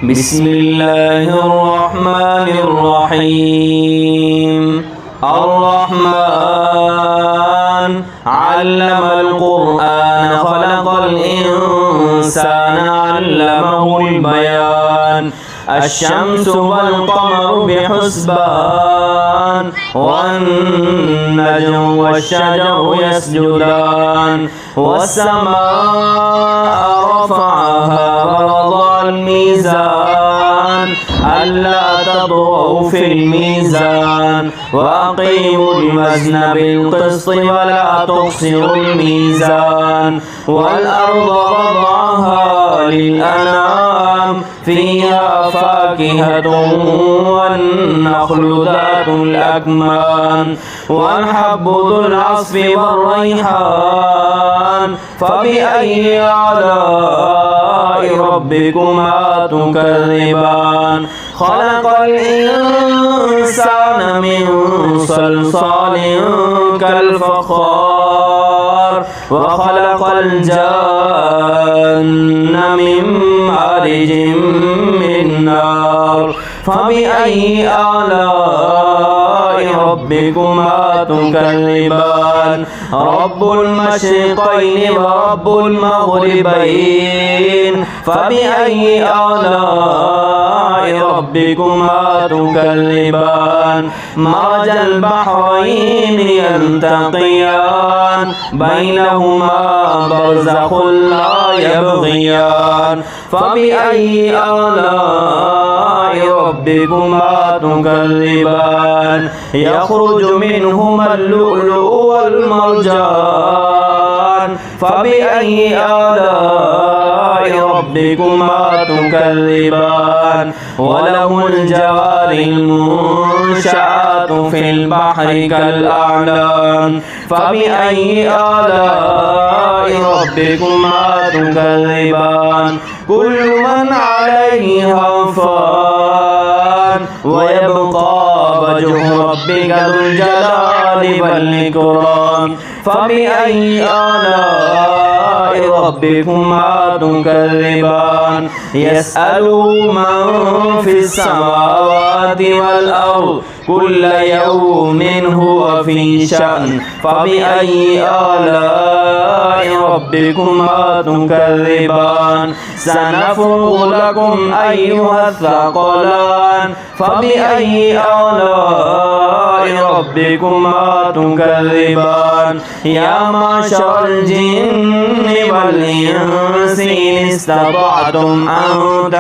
بسم الله الرحمن الرحيم الرحمن علم القرآن خلق الإنسان علمه البيان الشمس والقمر بحسبان والنجم والشجر يسجدان والسماء رفعها ووضع الميزان ألا تطغوا في الميزان وأقيموا الوزن بالقسط ولا تخسروا الميزان والأرض وضعها للأنام فيها فاكهة والنخل ذات الأكمام والحب ذو العصف والريحان فبأي آلاء ربكما تكذبان خلق الإنسان من صلصال كالفخار وخلق الجن من مارج من نار فبأي آلاء ربكما تكذبان رب المشرقين ورب المغربين فبأي آلاء ربكما تكذبان مرج البحرين يلتقيان بينهما برزخ لا يبغيان فبأي آلاء ربكما تكذبان يخرج منهما اللؤلؤ والمرجان فبأي آلاء ربكما تكذبان وله الجوار المنشآت في البحر كالأعلام فبأي آلاء ربكما تكذبان كل من عليها فان ويبقى وجه ربك ذو الجلال والإكرام فبأي آلاء ربكما تكذبان يسأله من في السماوات والأرض كل يوم هو في شأن فبأي آلاء ربكما تكذبان سنفرغ لكم أيها الثقلان فبأي آلاء ربكما تكذبان يا معشر الجن والإنس إن استطعتم أن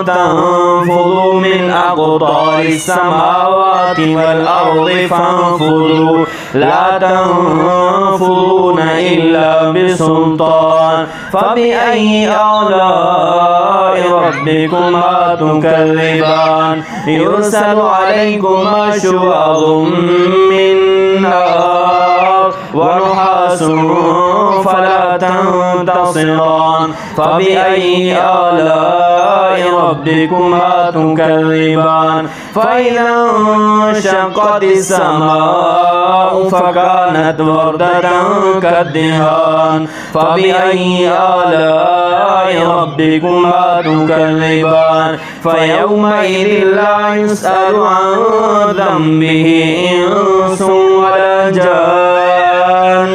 تنفذوا من أقطار السماوات والأرض فانفذوا لا تنفذون إلا بسلطان فبأي آلاء ربكما تكذبان يرسل عليكما شواظ من نار ونحاس فلا تنتصران فبأي آلاء ربكما تكذبان فإذا انشقت السماء فكانت وردة كالدهان فبأي آلاء ربكما تكذبان فيومئذ لا يسأل عن ذنبه إنس ولا جان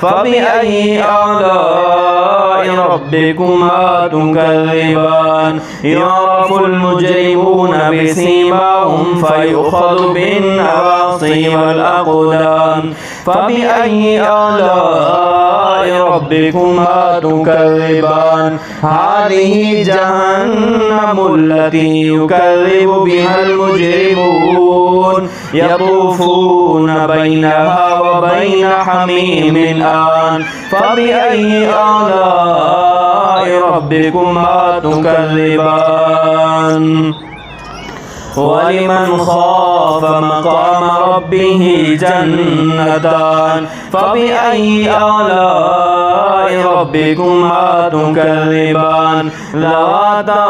فبأي آلاء ربكما تكذبان يعرف المجرمون بسيماهم فيؤخذ بالنواصي والأقدام فبأي آلاء ربكما تكذبان هذه جهنم التي يكذب بها المجرمون يطوفون بينها وبين حميم آن فبأي آلاء ربكما تكذبان ولمن خاف مقام ربه جنتان فبأي آلاء ربكما تكذبان ذواتا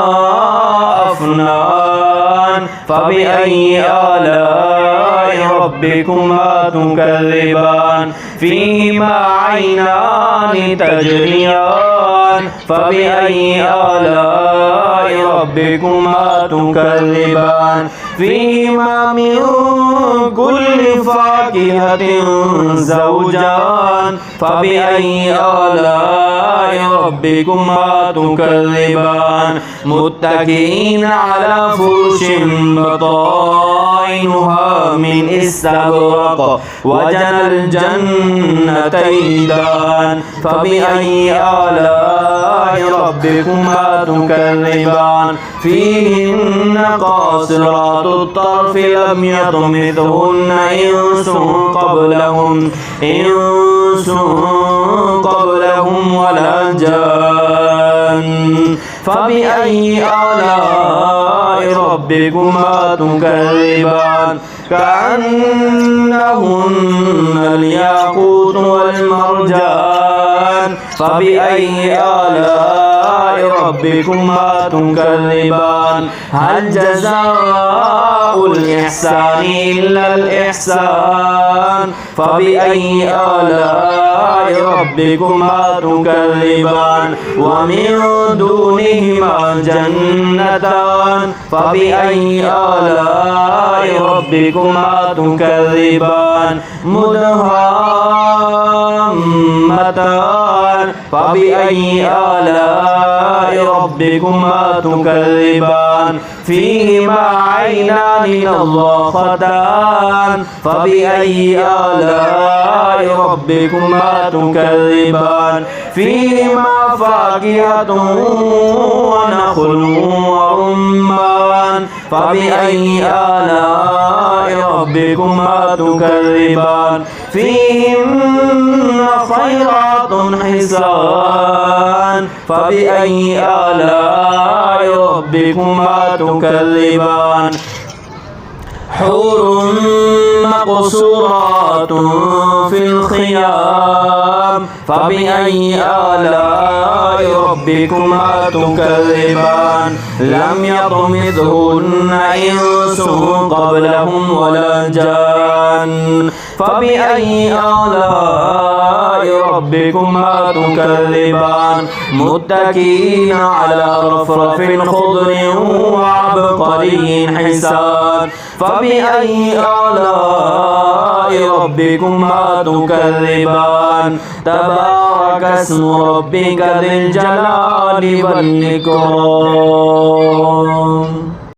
أفنان فبأي آلاء ربكما تكذبان فيهما عينان تجريان فبأي آلاء ربكما تكذبان فيهما من كل فاكهة زوجان فبأي آلاء ربكما تكذبان متكئين على فرش بطائنها من استبرق وجنى الجنتين دان فبأي آلاء ربكما تكذبان فيهن قاصرات الطرف لم يطمثهن إنس قبلهم ولا جان فبأي آلاء ربكما تكذبان كأنهن الياقوت والمرجان فبأي آلاء ربكما تكذبان هل جزاء الإحسان إلا الإحسان فبأي آلاء ربكما تكذبان ومن دونهما جنتان فبأي آلاء ربكما تكذبان مدهامتان فبأي آلاء ربكما تكذبان فيهما عينان نضاختان فبأي آلاء ربكما تكذبان فيهما فاكهة ونخل ورمان فبأي آلاء ربكما تكذبان فيهن خيرات حسان فبأي آلاء ربكما تكذبان حور مقصورات في الخيام فبأي آلاء ربكما تكذبان لم يطمثهن إنس قبلهم ولا جان فبأي آلاء ربكما تكذبان متكئين على رفرف خضر وعبقري حسان فبأي آلاء ربكما تكذبان تبارك اسم ربك ذي الجلال والإكرام.